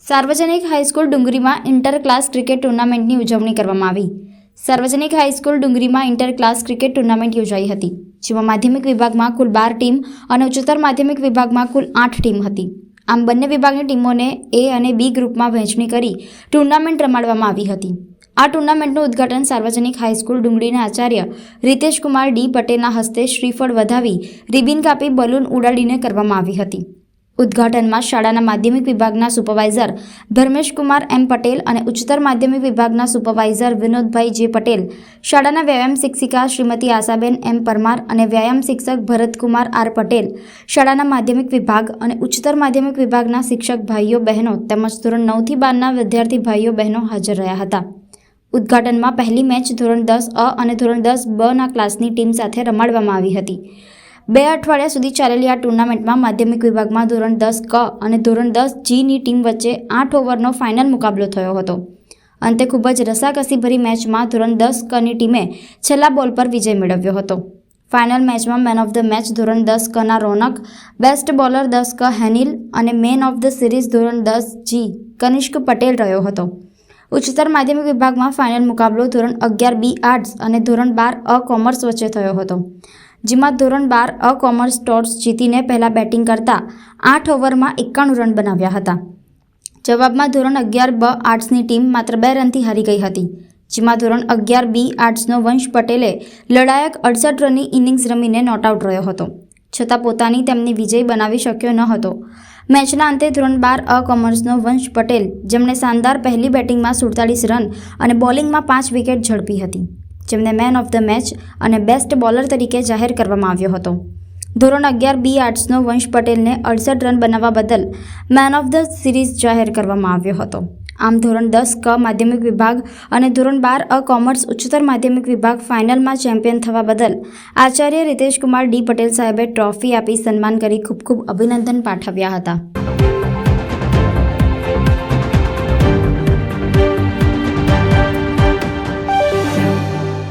સાર્વજનિક હાઈસ્કૂલ ડુંગરીમાં inter class cricket ટુર્નામેન્ટની ઉજવણી કરવામાં આવી। સાર્વજનિક હાઈસ્કૂલ ડુંગરીમાં ઇન્ટર ક્લાસ ક્રિકેટ ટુર્નામેન્ટ યોજાઈ હતી, જેમાં માધ્યમિક વિભાગમાં કુલ 12 ટીમ અને ઉચ્ચતર માધ્યમિક વિભાગમાં કુલ 8 ટીમ હતી। આમ બંને વિભાગની ટીમોને એ અને બી ગ્રુપમાં વહેંચણી કરી ટુર્નામેન્ટ રમાડવામાં આવી હતી। આ ટુર્નામેન્ટનું ઉદ્ઘાટન સાર્વજનિક હાઈસ્કૂલ ડુંગરીના આચાર્ય રીતેશ કુમાર ડી પટેલના હસ્તે શ્રીફળ વધાવી રિબિન કાપી બલૂન ઉડાડીને કરવામાં આવી હતી। ઉદ્ઘાટનમાં શાળાના માધ્યમિક વિભાગના સુપરવાઇઝર ધર્મેશ કુમાર એમ પટેલ અને ઉચ્ચતર માધ્યમિક વિભાગના સુપરવાઇઝર વિનોદભાઈ જે પટેલ, શાળાના વ્યાયામ શિક્ષિકા શ્રીમતી આશાબેન એમ પરમાર અને વ્યાયામ શિક્ષક ભરતકુમાર આર પટેલ, શાળાના માધ્યમિક વિભાગ અને ઉચ્ચતર માધ્યમિક વિભાગના શિક્ષક ભાઈઓ બહેનો તેમજ ધોરણ 9 થી 12ના વિદ્યાર્થી ભાઈઓ બહેનો હાજર રહ્યા હતા। ઉદ્ઘાટનમાં પહેલી મેચ ધોરણ 10 અ અને ધોરણ 10 બ ના ક્લાસની ટીમ સાથે રમાડવામાં આવી હતી। 2 અઠવાડિયા સુધી ચાલેલી આ ટુર્નામેન્ટમાં માધ્યમિક વિભાગમાં ધોરણ 10 ક અને ધોરણ 10 જીની ટીમ વચ્ચે 8 ઓવરનો ફાઇનલ મુકાબલો થયો હતો। અંતે ખૂબ જ રસાકસીભરી મેચમાં ધોરણ 10 કની ટીમે છેલ્લા બોલ પર વિજય મેળવ્યો હતો। ફાઇનલ મેચમાં મેન ઓફ ધ મેચ ધોરણ 10 કના રોનક, બેસ્ટ બોલર 10 ક હેનિલ અને મેન ઓફ ધ સિરીઝ ધોરણ 10 જી કનિષ્ક પટેલ રહ્યો હતો। ઉચ્ચતર માધ્યમિક વિભાગમાં ફાઇનલ મુકાબલો ધોરણ 11 બી આર્ટ્સ અને ધોરણ 12 અ કોમર્સ વચ્ચે થયો હતો, જેમાં ધોરણ 12 અ કોમર્સ ટોસ જીતીને પહેલા બેટિંગ કરતા 8 ઓવરમાં 91 રન બનાવ્યા હતા। જવાબમાં ધોરણ 11 બ આર્ટ્સની ટીમ માત્ર 2 રનથી હારી ગઈ હતી, જેમાં ધોરણ 11 બી આર્ટ્સનો વંશ પટેલે લડાયક 68 રનની ઇનિંગ્સ રમીને નોટ આઉટ રહ્યો હતો, છતાં પોતાની તેમની વિજય બનાવી શક્યો ન હતો। મેચના અંતે ધોરણ 12 અ કોમર્સનો વંશ પટેલ, જેમણે શાનદાર પહેલી બેટિંગમાં 47 રન અને બોલિંગમાં 5 વિકેટ ઝડપી હતી, જેમને મેન ઓફ ધ મેચ અને બેસ્ટ બોલર તરીકે જાહેર કરવામાં આવ્યો હતો। ધોરણ 11 બી આર્ટ્સનો વંશ પટેલને 68 રન બનાવવા બદલ મેન ઓફ ધ સિરીઝ જાહેર કરવામાં આવ્યો હતો। આમ ધોરણ 10 ક માધ્યમિક વિભાગ અને ધોરણ 12 અ કોમર્સ ઉચ્ચતર માધ્યમિક વિભાગ ફાઇનલમાં ચેમ્પિયન થવા બદલ આચાર્ય રીતેશ કુમાર ડી પટેલ સાહેબે ટ્રોફી આપી સન્માન કરી ખૂબ ખૂબ અભિનંદન પાઠવ્યા હતા।